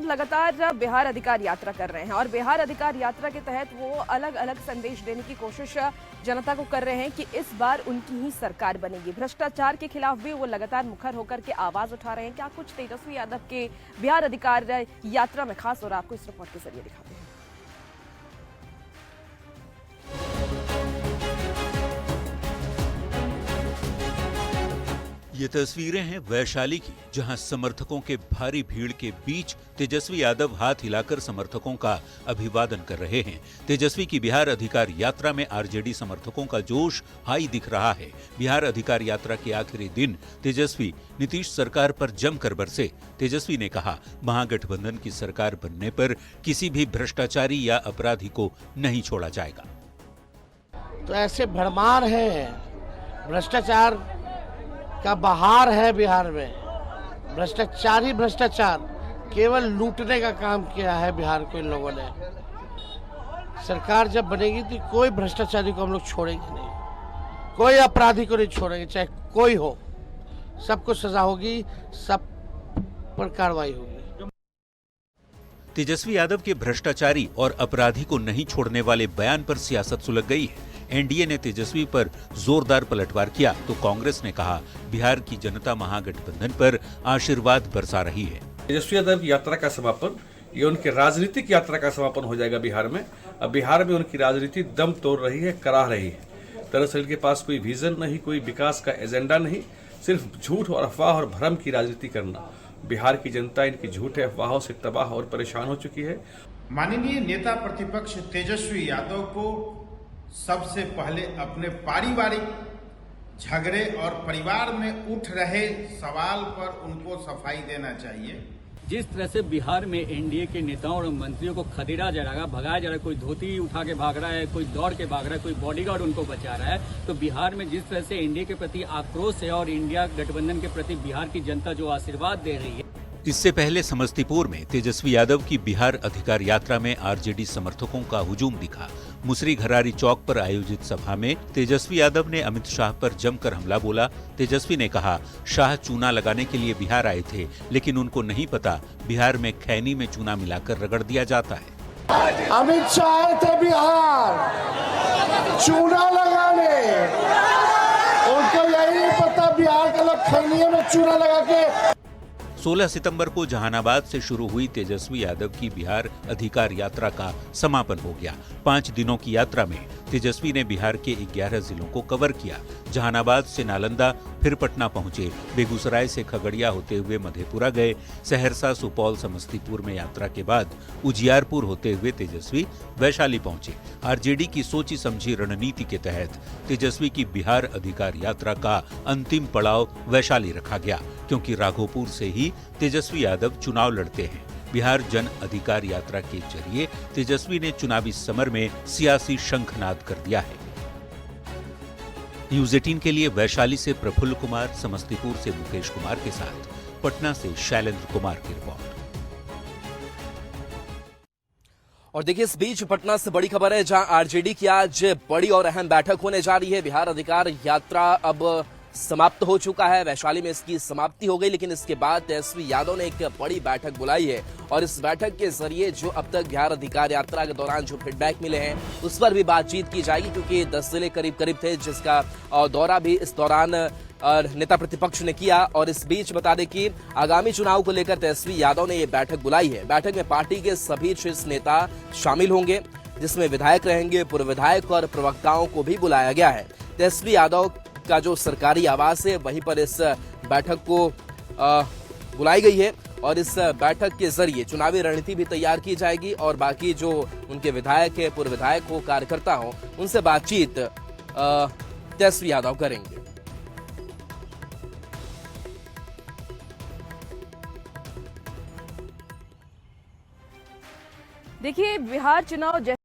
यादव लगातार बिहार अधिकार यात्रा कर रहे हैं और बिहार अधिकार यात्रा के तहत वो अलग अलग संदेश देने की कोशिश जनता को कर रहे हैं कि इस बार उनकी ही सरकार बनेगी। भ्रष्टाचार के खिलाफ भी वो लगातार मुखर होकर के आवाज उठा रहे हैं। क्या कुछ तेजस्वी यादव के बिहार अधिकार यात्रा में खास और आपको इस रिपोर्ट के जरिए दिखाते हैं। ये तस्वीरें हैं वैशाली की, जहां समर्थकों के भारी भीड़ के बीच तेजस्वी यादव हाथ हिलाकर समर्थकों का अभिवादन कर रहे हैं। तेजस्वी की बिहार अधिकार यात्रा में आरजेडी समर्थकों का जोश हाई दिख रहा है। बिहार अधिकार यात्रा के आखिरी दिन तेजस्वी नीतीश सरकार पर जमकर बरसे। तेजस्वी ने कहा, महागठबंधन की सरकार बनने पर किसी भी भ्रष्टाचारी या अपराधी को नहीं छोड़ा जाएगा। तो ऐसे भरमार है, भ्रष्टाचार का बहार है बिहार में। भ्रष्टाचारी भ्रष्टाचार, केवल लूटने का काम किया है बिहार को इन लोगों ने। सरकार जब बनेगी तो कोई भ्रष्टाचारी को हम लोग छोड़ेंगे नहीं, कोई अपराधी को नहीं छोड़ेंगे, चाहे कोई हो। सबको सजा होगी, सब पर कार्रवाई होगी। तेजस्वी यादव के भ्रष्टाचारी और अपराधी को नहीं छोड़ने वाले बयान पर सियासत सुलग गई है। एनडीए ने तेजस्वी पर जोरदार पलटवार किया तो कांग्रेस ने कहा, बिहार की जनता महागठबंधन पर आशीर्वाद बरसा रही है। तेजस्वी यादव की यात्रा का समापन, ये उनके राजनीतिक यात्रा का समापन हो जाएगा बिहार में। अब बिहार में उनकी राजनीति दम तोड़ रही है, कराह रही है। दरअसल इनके पास कोई विजन नहीं, कोई विकास का एजेंडा नहीं, सिर्फ झूठ और अफवाह और भ्रम की राजनीति करना। बिहार की जनता इनकी झूठे अफवाहों से तबाह और परेशान हो चुकी है। माननीय नेता प्रतिपक्ष तेजस्वी यादव को सबसे पहले अपने पारिवारिक झगड़े और परिवार में उठ रहे सवाल पर उनको सफाई देना चाहिए। जिस तरह से बिहार में एनडीए के नेताओं और मंत्रियों को खदेड़ा जा रहा है, भगाया जा रहा है, कोई धोती उठा के भाग रहा है, कोई दौड़ के भाग रहा है, कोई बॉडीगार्ड उनको बचा रहा है, तो बिहार में जिस तरह से एनडीए के प्रति आक्रोश है और इंडिया गठबंधन के प्रति बिहार की जनता जो आशीर्वाद दे रही है। इससे पहले समस्तीपुर में तेजस्वी यादव की बिहार अधिकार यात्रा में आरजेडी समर्थकों का हुजूम दिखा। मुसरी घरारी चौक पर आयोजित सभा में तेजस्वी यादव ने अमित शाह पर जमकर हमला बोला। तेजस्वी ने कहा, शाह चूना लगाने के लिए बिहार आए थे, लेकिन उनको नहीं पता बिहार में खैनी में चूना मिलाकर रगड़ दिया जाता है। अमित शाह आए थे बिहार चूना लगाने, उनको यही नहीं पता बिहार के लोग खैनी में चूना लगा के। 16 सितंबर को जहानाबाद से शुरू हुई तेजस्वी यादव की बिहार अधिकार यात्रा का समापन हो गया। 5 दिनों की यात्रा में तेजस्वी ने बिहार के 11 जिलों को कवर किया। जहानाबाद से नालंदा, फिर पटना पहुंचे। बेगूसराय से खगड़िया होते हुए मधेपुरा गए। सहरसा, सुपौल, समस्तीपुर में यात्रा के बाद उजियारपुर होते हुए तेजस्वी वैशाली पहुंचे। आरजेडी की सोची समझी रणनीति के तहत तेजस्वी की बिहार अधिकार यात्रा का अंतिम पड़ाव वैशाली रखा गया, क्योंकि राघोपुर से ही तेजस्वी यादव चुनाव लड़ते हैं। बिहार जन अधिकार यात्रा के जरिए तेजस्वी ने चुनावी समर में सियासी शंखनाद कर दिया है। न्यूज 18 के लिए वैशाली से प्रफुल्ल कुमार, समस्तीपुर से मुकेश कुमार के साथ पटना से शैलेंद्र कुमार की रिपोर्ट। और देखिए, इस बीच पटना से बड़ी खबर है, जहां आरजेडी की आज बड़ी और अहम बैठक होने जा रही है। बिहार अधिकार यात्रा अब समाप्त हो चुका है, वैशाली में इसकी समाप्ति हो गई, लेकिन इसके बाद तेजस्वी यादव ने एक बड़ी बैठक बुलाई है और इस बैठक के जरिए जो अब तक बिहार अधिकार यात्रा के दौरान जो फीडबैक मिले हैं उस पर भी बातचीत की जाएगी, क्योंकि 10 जिले करीब करीब थे जिसका दौरा भी इस दौरान नेता प्रतिपक्ष ने किया। और इस बीच बता दें कि आगामी चुनाव को लेकर तेजस्वी यादव ने ये बैठक बुलाई है। बैठक में पार्टी के सभी शीर्ष नेता शामिल होंगे, जिसमें विधायक रहेंगे, पूर्व विधायक और प्रवक्ताओं को भी बुलाया गया है। तेजस्वी यादव का जो सरकारी आवास है वहीं पर इस बैठक को बुलाई गई है और इस बैठक के जरिए चुनावी रणनीति भी तैयार की जाएगी और बाकी जो उनके विधायक है, पूर्व विधायक हो, कार्यकर्ता हो, उनसे बातचीत तेजस्वी यादव करेंगे। देखिए, बिहार चुनाव